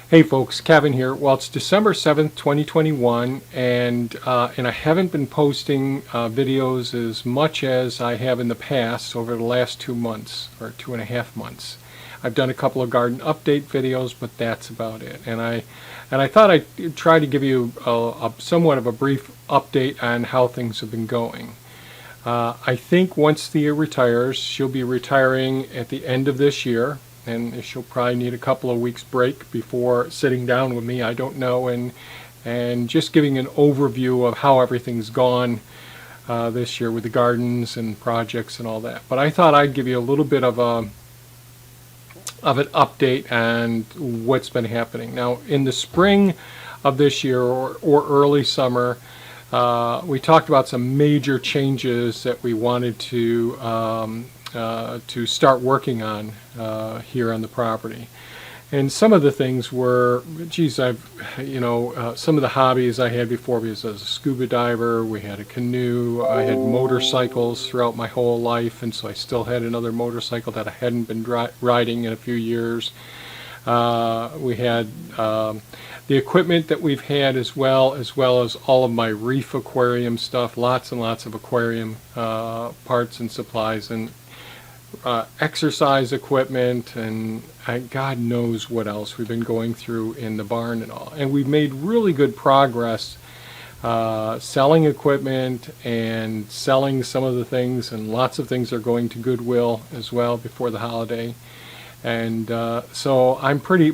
Hey folks, Kevin here. Well, it's December 7th, 2021, and I haven't been posting videos as much as I have in the past over the last 2 months, or 2.5 months. I've done a couple of garden update videos, but that's about it. And I thought I'd try to give you somewhat of a brief update on how things have been going. I think once Thea retires, she'll be retiring at the end of this year, and she'll probably need a couple of weeks break before sitting down with me. I don't know, and just giving an overview of how everything's gone this year with the gardens and projects and all that. But I thought I'd give you a little bit of an update on what's been happening. Now, in the spring of this year or early summer, we talked about some major changes that we wanted to start working on here on the property. And some of the things were, geez, some of the hobbies I had before, because I was a scuba diver, we had a canoe, I had motorcycles throughout my whole life, and so I still had another motorcycle that I hadn't been riding in a few years. We had the equipment that we've had as well as all of my reef aquarium stuff, lots and lots of aquarium parts and supplies, and exercise equipment, and God knows what else we've been going through in the barn and all. And we've made really good progress selling equipment and selling some of the things, and lots of things are going to Goodwill as well before the holiday. And so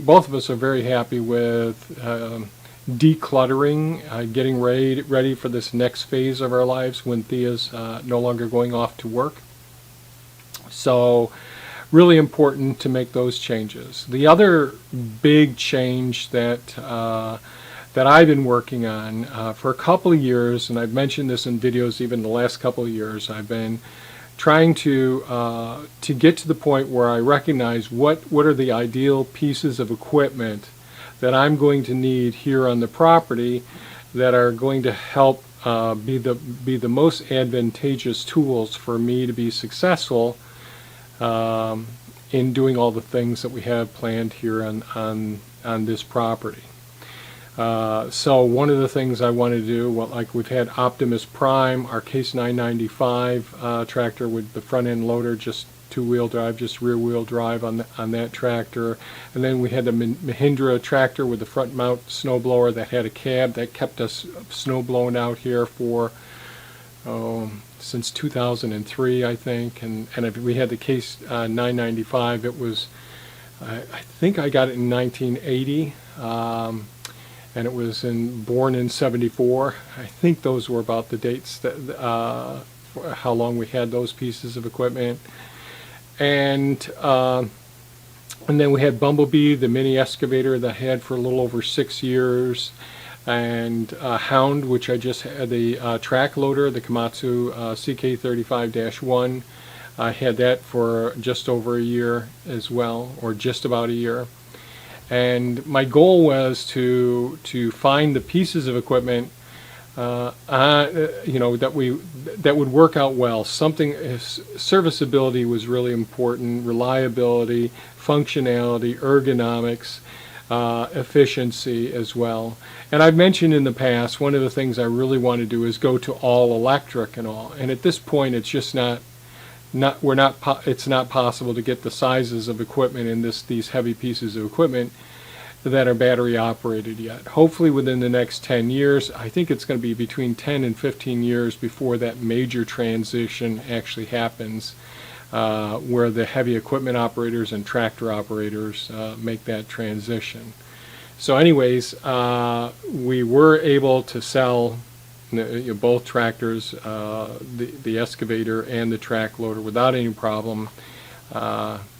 both of us are very happy with decluttering, getting ready for this next phase of our lives when Thea's no longer going off to work. So really important to make those changes. The other big change that I've been working on for a couple of years, and I've mentioned this in videos even the last couple of years, I've been trying to get to the point where I recognize what are the ideal pieces of equipment that I'm going to need here on the property that are going to help be the most advantageous tools for me to be successful in doing all the things that we have planned here on this property. So one of the things I want to do, like we've had Optimus Prime, our Case 995 tractor with the front end loader, just two-wheel drive, just rear-wheel drive on that tractor. And then we had the Mahindra tractor with the front mount snowblower that had a cab that kept us snow blowing out here for since 2003, I think. And we had the Case 995. It was, I think I got it in 1980. And it was born in 74. I think those were about the dates that how long we had those pieces of equipment. And then we had Bumblebee, the mini excavator that I had for a little over 6 years, and Hound, which I just had the track loader, the Komatsu CK35-1. I had that for just over a year as well, or just about a year. And my goal was to find the pieces of equipment that would work out well. Serviceability was really important, reliability, functionality, ergonomics, efficiency as well. And I've mentioned in the past, one of the things I really want to do is go to all electric and all. And at this point, it's just it's not possible to get the sizes of equipment in these heavy pieces of equipment that are battery operated yet. Hopefully within the next 10 years, I think it's going to be between 10 and 15 years before that major transition actually happens, where the heavy equipment operators and tractor operators make that transition. So anyways, we were able to sell both tractors, the excavator and the track loader, without any problem.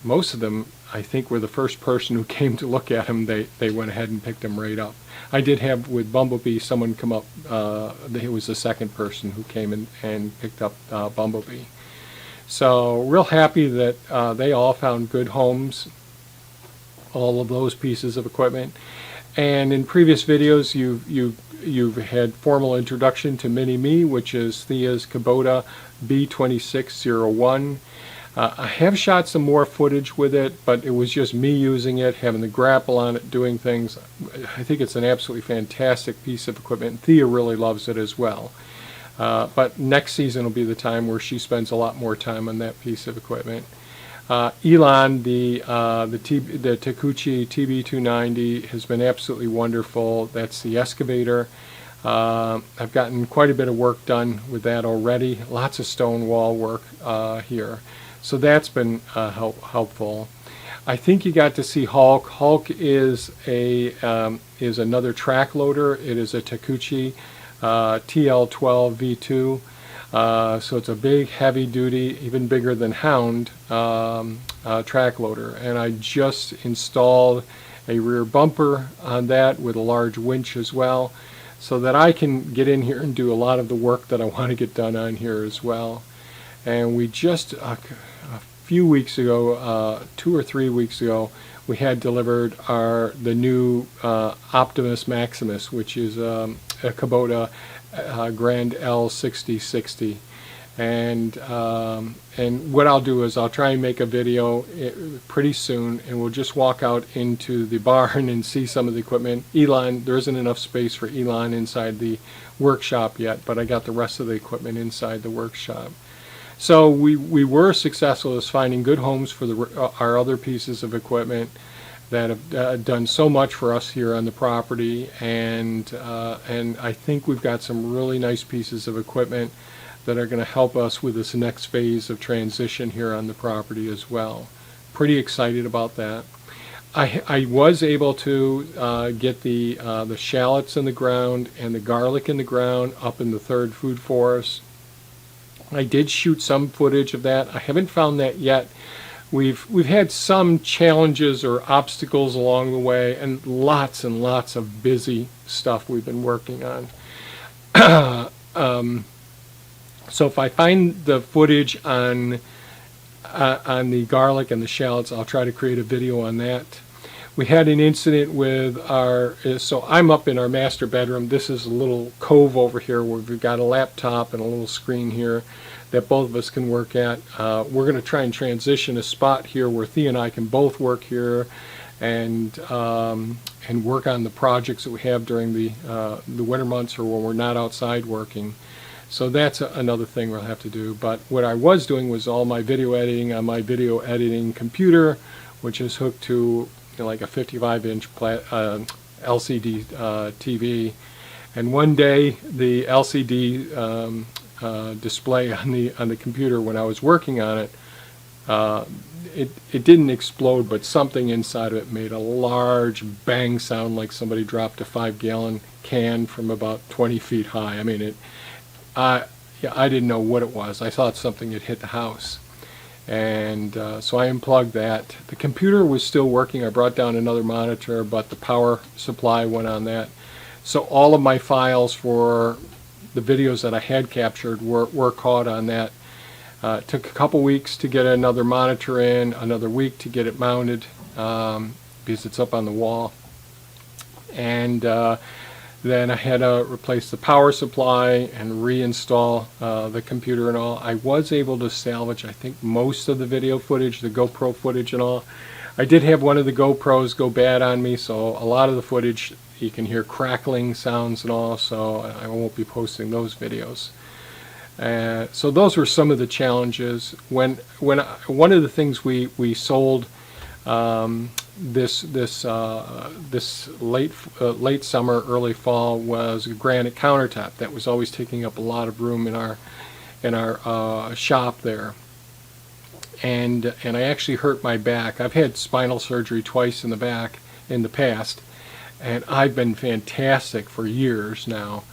Most of them, I think, were the first person who came to look at them. They went ahead and picked them right up. I did have with Bumblebee someone come up. It was the second person who came and picked up Bumblebee. So real happy that they all found good homes, all of those pieces of equipment. And in previous videos, you've had formal introduction to Mini Me, which is Thea's Kubota B2601. I have shot some more footage with it, but it was just me using it, having the grapple on it, doing things. I think it's an absolutely fantastic piece of equipment, and Thea really loves it as well. But next season will be the time where she spends a lot more time on that piece of equipment. Elon, the Takeuchi TB290 has been absolutely wonderful. That's the excavator. I've gotten quite a bit of work done with that already. Lots of stone wall work here. So that's been helpful. I think you got to see Hulk. Hulk is another track loader. It is a Takeuchi TL12 V2. So it's a big, heavy-duty, even bigger than Hound track loader. And I just installed a rear bumper on that with a large winch as well, so that I can get in here and do a lot of the work that I want to get done on here as well. And we just a few weeks ago, 2 or 3 weeks ago, we had delivered the new Optimus Maximus, which is a Kubota Grand L6060. And what I'll do is I'll try and make a video pretty soon, and we'll just walk out into the barn and see some of the equipment. Elon, there isn't enough space for Elon inside the workshop yet, but I got the rest of the equipment inside the workshop. So we were successful as finding good homes for our other pieces of equipment that have done so much for us here on the property, and I think we've got some really nice pieces of equipment that are going to help us with this next phase of transition here on the property as well. Pretty excited about that. I was able to get the shallots in the ground and the garlic in the ground up in the third food forest. I did shoot some footage of that. I haven't found that yet. We've had some challenges or obstacles along the way, and lots of busy stuff we've been working on. So if I find the footage on the garlic and the shallots, I'll try to create a video on that. We had an incident with so I'm up in our master bedroom. This is a little cove over here where we've got a laptop and a little screen here that both of us can work at. We're going to try and transition a spot here where Thea and I can both work here and work on the projects that we have during the winter months or when we're not outside working. So that's another thing we'll have to do. But what I was doing was all my video editing on my video editing computer, which is hooked to like a 55-inch LCD TV. And one day the LCD display on the computer, when I was working on it, it didn't explode, but something inside of it made a large bang sound, like somebody dropped a 5-gallon can from about 20 feet high. I mean, I didn't know what it was. I thought something had hit the house. And so I unplugged that. The computer was still working. I brought down another monitor, but the power supply went on that. So all of my files for the videos that I had captured were caught on that. It took a couple weeks to get another monitor in, another week to get it mounted because it's up on the wall. And then I had to replace the power supply and reinstall the computer and all. I was able to salvage, I think, most of the video footage, the GoPro footage and all. I did have one of the GoPros go bad on me, so a lot of the footage you can hear crackling sounds and all, so I won't be posting those videos. So those were some of the challenges. One of the things we sold this late summer, early fall was a granite countertop that was always taking up a lot of room in our shop there. And I actually hurt my back. I've had spinal surgery twice in the back in the past, and I've been fantastic for years now.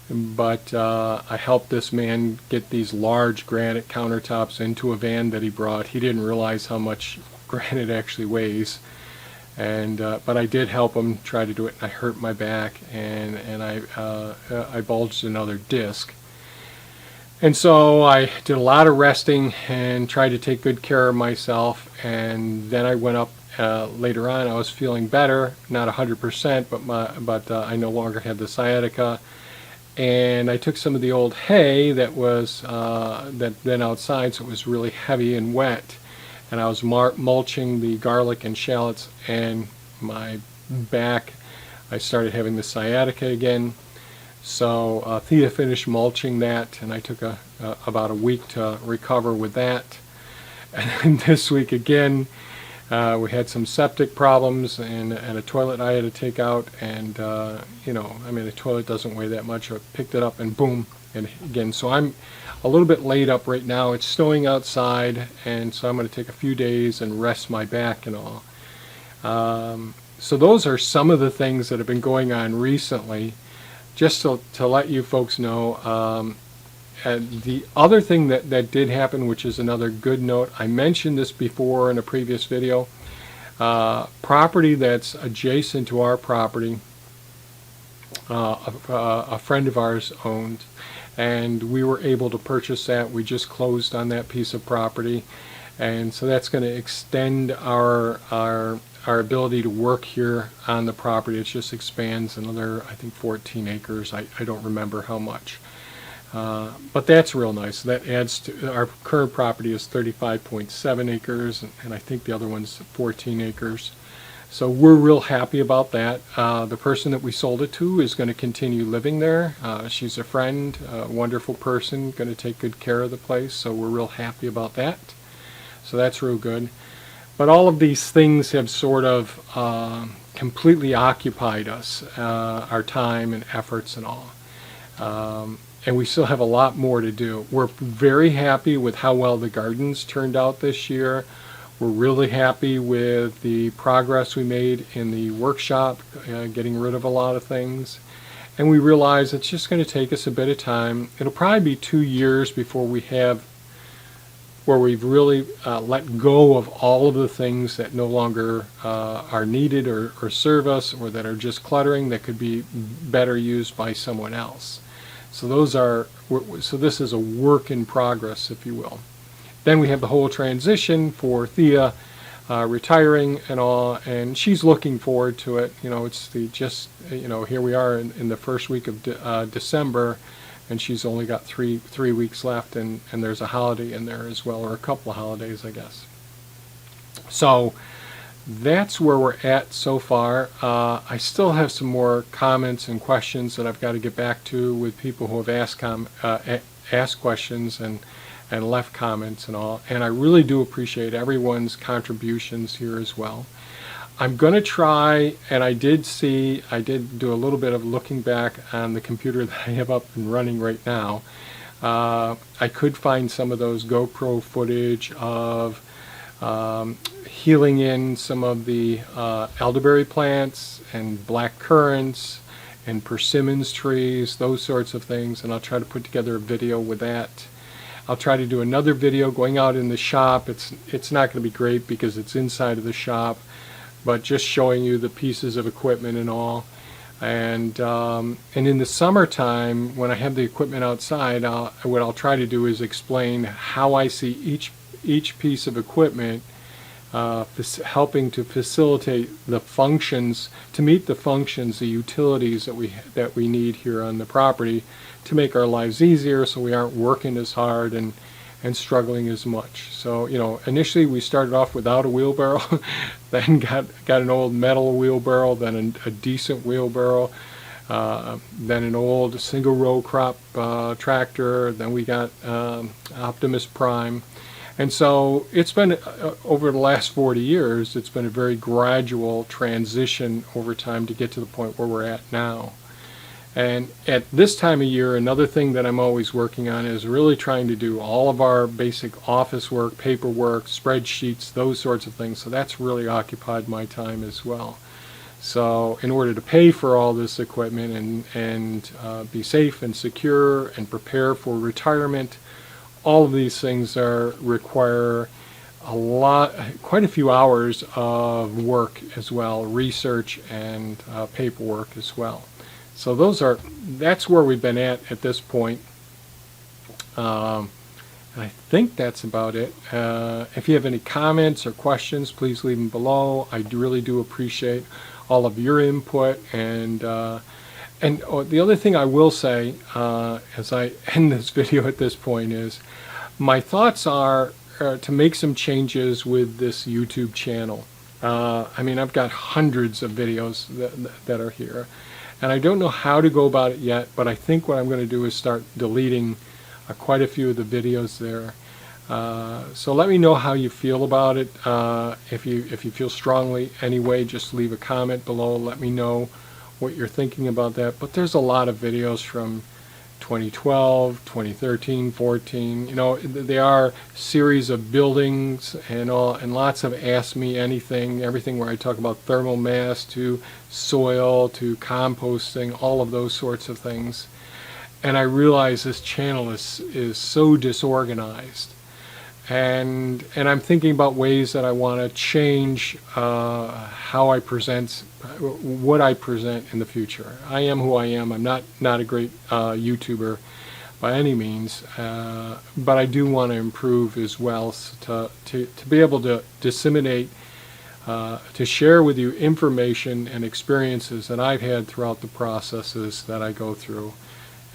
But I helped this man get these large granite countertops into a van that he brought. He didn't realize how much granite actually weighs, and but I did help him try to do it, and I hurt my back, and I bulged another disc. And so I did a lot of resting and tried to take good care of myself, and then I went up later on. I was feeling better, not 100%, but I no longer had the sciatica. and I took some of the old hay that was that been outside, so it was really heavy and wet, and I was mulching the garlic and shallots, and my back, I started having the sciatica again. So Thea finished mulching that, and I took about a week to recover with that. And then this week again, we had some septic problems and a toilet I had to take out, and you know, I mean, the toilet doesn't weigh that much. I picked it up and boom, and again, so I'm a little bit laid up right now. It's snowing outside, and so I'm going to take a few days and rest my back and all. So those are some of the things that have been going on recently. Just to let you folks know, and the other thing that did happen, which is another good note, I mentioned this before in a previous video, property that's adjacent to our property, a friend of ours owned, and we were able to purchase that. We just closed on that piece of property, and so that's going to extend our ability to work here on the property. It just expands another, I think, 14 acres. I don't remember how much. But that's real nice. That adds to our current property is 35.7 acres, and I think the other one's 14 acres. So we're real happy about that. The person that we sold it to is going to continue living there. She's a friend, a wonderful person, going to take good care of the place. So we're real happy about that. So that's real good. But all of these things have sort of completely occupied us, our time and efforts and all. And we still have a lot more to do. We're very happy with how well the gardens turned out this year. We're really happy with the progress we made in the workshop, getting rid of a lot of things. And we realize it's just going to take us a bit of time. It'll probably be 2 years before we have where we've really let go of all of the things that no longer are needed or serve us, or that are just cluttering, that could be better used by someone else. So this is a work in progress, if you will. Then we have the whole transition for Thea retiring and all, and she's looking forward to it. You know, it's here we are in the first week of December, and she's only got three weeks left, and there's a holiday in there as well, or a couple of holidays, I guess. So that's where we're at so far. I still have some more comments and questions that I've got to get back to with people who have asked questions and left comments and all, and I really do appreciate everyone's contributions here as well. I'm going to try, and I did do a little bit of looking back on the computer that I have up and running right now. I could find some of those GoPro footage of healing in some of the elderberry plants and black currants and persimmons trees, those sorts of things, and I'll try to put together a video with that. I'll try to do another video going out in the shop. It's not going to be great because it's inside of the shop, but just showing you the pieces of equipment and all. And in the summertime, when I have the equipment outside, what I'll try to do is explain how I see each piece of equipment helping to facilitate the functions, to meet the functions, the utilities that we need here on the property to make our lives easier, so we aren't working as hard and struggling as much. So, you know, initially we started off without a wheelbarrow, then got an old metal wheelbarrow, then a decent wheelbarrow, then an old single row crop tractor, then we got Optimus Prime. And so it's been, over the last 40 years, it's been a very gradual transition over time to get to the point where we're at now. And at this time of year, another thing that I'm always working on is really trying to do all of our basic office work, paperwork, spreadsheets, those sorts of things. So that's really occupied my time as well. So in order to pay for all this equipment and be safe and secure and prepare for retirement, all of these things require quite a few hours of work as well, research and paperwork as well. So that's where we've been at this point. And I think that's about it. If you have any comments or questions, please leave them below. I really do appreciate all of your input, and And the other thing I will say as I end this video at this point is my thoughts are to make some changes with this YouTube channel. I mean, I've got hundreds of videos that are here, and I don't know how to go about it yet, but I think what I'm going to do is start deleting quite a few of the videos there. So let me know how you feel about it. If you feel strongly anyway, just leave a comment below. Let me know what you're thinking about that. But there's a lot of videos from 2012, 2013, 14. You know, they are series of buildings and all, and lots of Ask Me Anything, everything where I talk about thermal mass to soil to composting, all of those sorts of things. And I realize this channel is so disorganized. And I'm thinking about ways that I want to change how I present, what I present in the future. I am who I am. I'm not a great YouTuber by any means, but I do want to improve as well to be able to disseminate, to share with you information and experiences that I've had throughout the processes that I go through.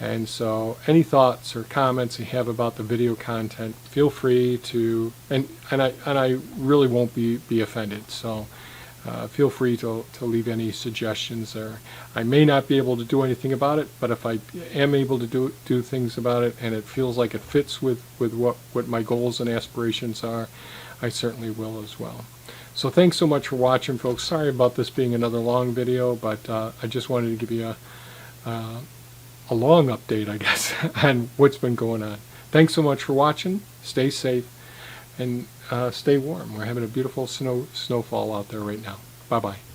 And so any thoughts or comments you have about the video content, feel free to, and I really won't be offended. So feel free to leave any suggestions there. I may not be able to do anything about it, but if I am able to do things about it and it feels like it fits with what my goals and aspirations are, I certainly will as well. So thanks so much for watching, folks. Sorry about this being another long video, but I just wanted to give you a long update, I guess, on what's been going on. Thanks so much for watching. Stay safe and stay warm. We're having a beautiful snowfall out there right now. Bye-bye.